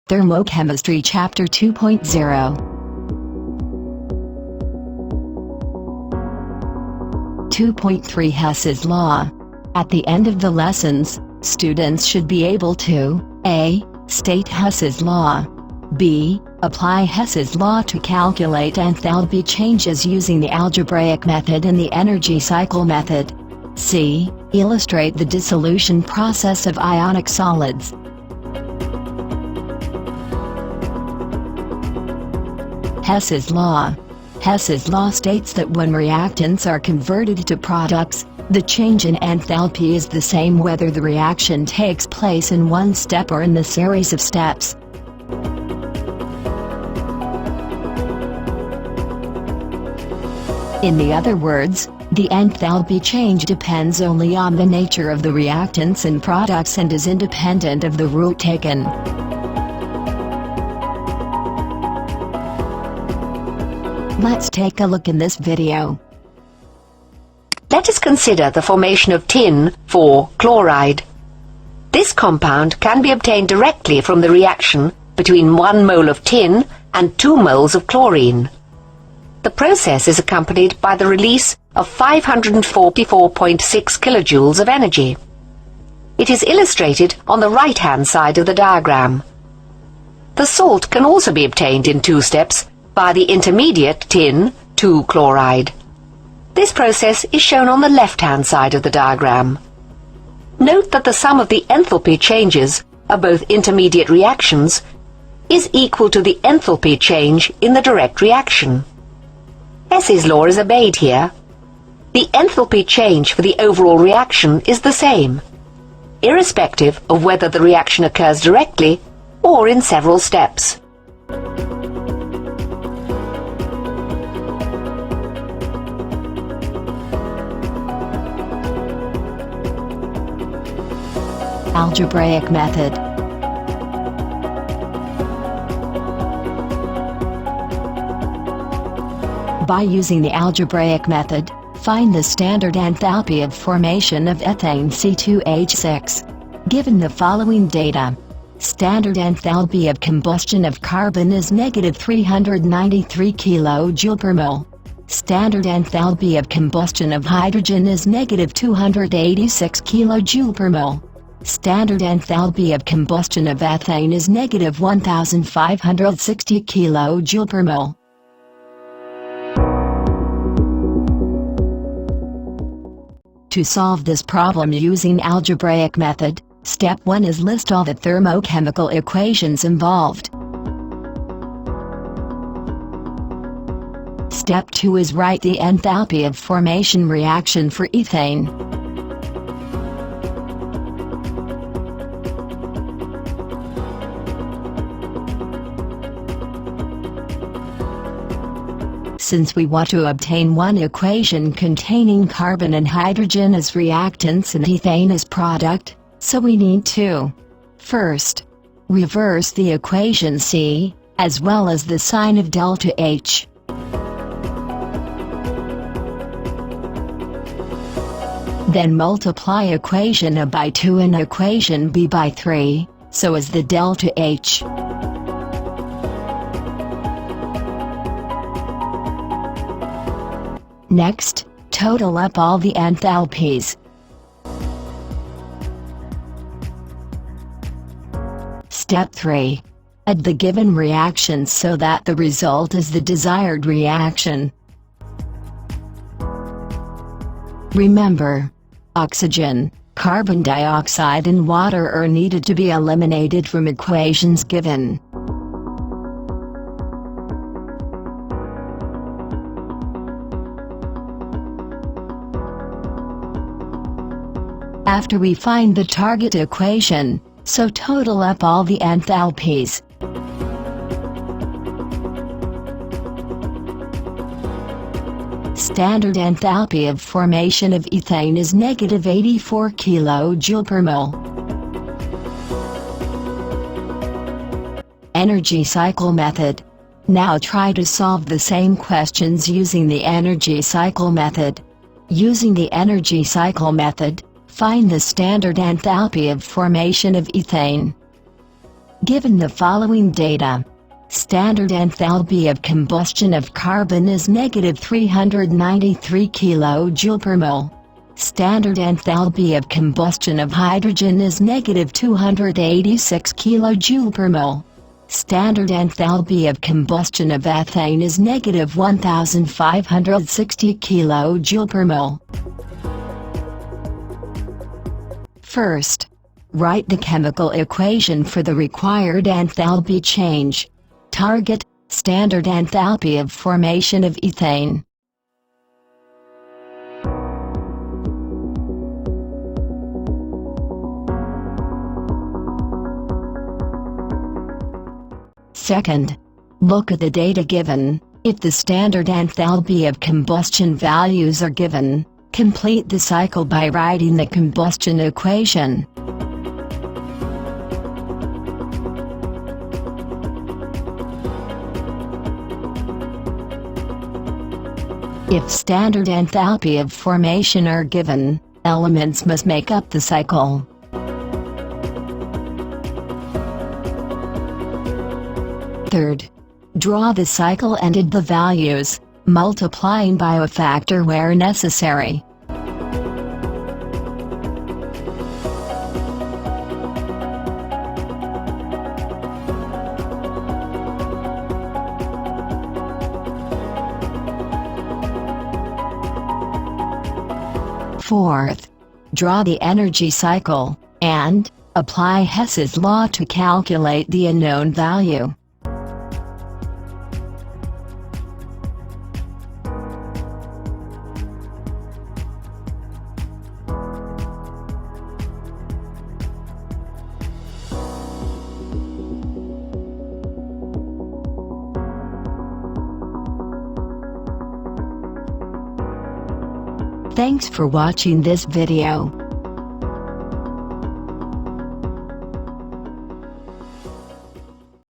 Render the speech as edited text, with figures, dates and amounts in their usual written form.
Thermochemistry Chapter 2.0 2.3 Hess's Law. At the end of the lessons, students should be able to a. State Hess's Law, b. Apply Hess's Law to calculate enthalpy changes using the algebraic method and the energy cycle method, c. Illustrate the dissolution process of ionic solids. Hess's Law. Hess's law states that when reactants are converted to products, the change in enthalpy is the same whether the reaction takes place in one step or in the series of steps. In other words, the enthalpy change depends only on the nature of the reactants and products and is independent of the route taken. Let's take a look in this video. Let us consider the formation of tin, 4-chloride. This compound can be obtained directly from the reaction between 1 mole of tin and 2 moles of chlorine. The process is accompanied by the release of 544.6 kilojoules of energy. It is illustrated on the right-hand side of the diagram. The salt can also be obtained in 2 steps by the intermediate tin, 2-chloride. This process is shown on the left-hand side of the diagram. Note that the sum of the enthalpy changes of both intermediate reactions is equal to the enthalpy change in the direct reaction. Hess's law is obeyed here. The enthalpy change for the overall reaction is the same, irrespective of whether the reaction occurs directly or in several steps. Algebraic method. By using the algebraic method, find the standard enthalpy of formation of ethane C2H6. Given the following data, standard enthalpy of combustion of carbon is negative 393 kJ per mole. Standard enthalpy of combustion of hydrogen is negative 286 kJ per mole. Standard enthalpy of combustion of ethane is negative 1560 kJ per mole. To solve this problem using algebraic method, step 1 is list all the thermochemical equations involved. Step 2 is write the enthalpy of formation reaction for ethane. Since we want to obtain one equation containing carbon and hydrogen as reactants and ethane as product, so we need to first reverse the equation C, as well as the sign of delta H. Then multiply equation A by 2 and equation B by 3, so as the delta H. Next, total up all the enthalpies. Step 3. Add the given reactions so that the result is the desired reaction. Remember, oxygen, carbon dioxide and water are needed to be eliminated from equations given. After we find the target equation, so total up all the enthalpies. Standard enthalpy of formation of ethane is negative 84 kJ per mole. Energy cycle method. Now try to solve the same questions using the energy cycle method. Using the energy cycle method, find the standard enthalpy of formation of ethane. Given the following data, standard enthalpy of combustion of carbon is negative 393 kJ per mole. Standard enthalpy of combustion of hydrogen is negative 286 kJ per mole. Standard enthalpy of combustion of ethane is negative 1560 kJ per mole. First, write the chemical equation for the required enthalpy change. Target: standard enthalpy of formation of ethane. Second, look at the data given. If the standard enthalpy of combustion values are given, complete the cycle by writing the combustion equation. If standard enthalpy of formation are given, elements must make up the cycle. Third, draw the cycle and add the values, multiplying by a factor where necessary. Fourth, draw the energy cycle, and apply Hess's law to calculate the unknown value. Thanks for watching this video.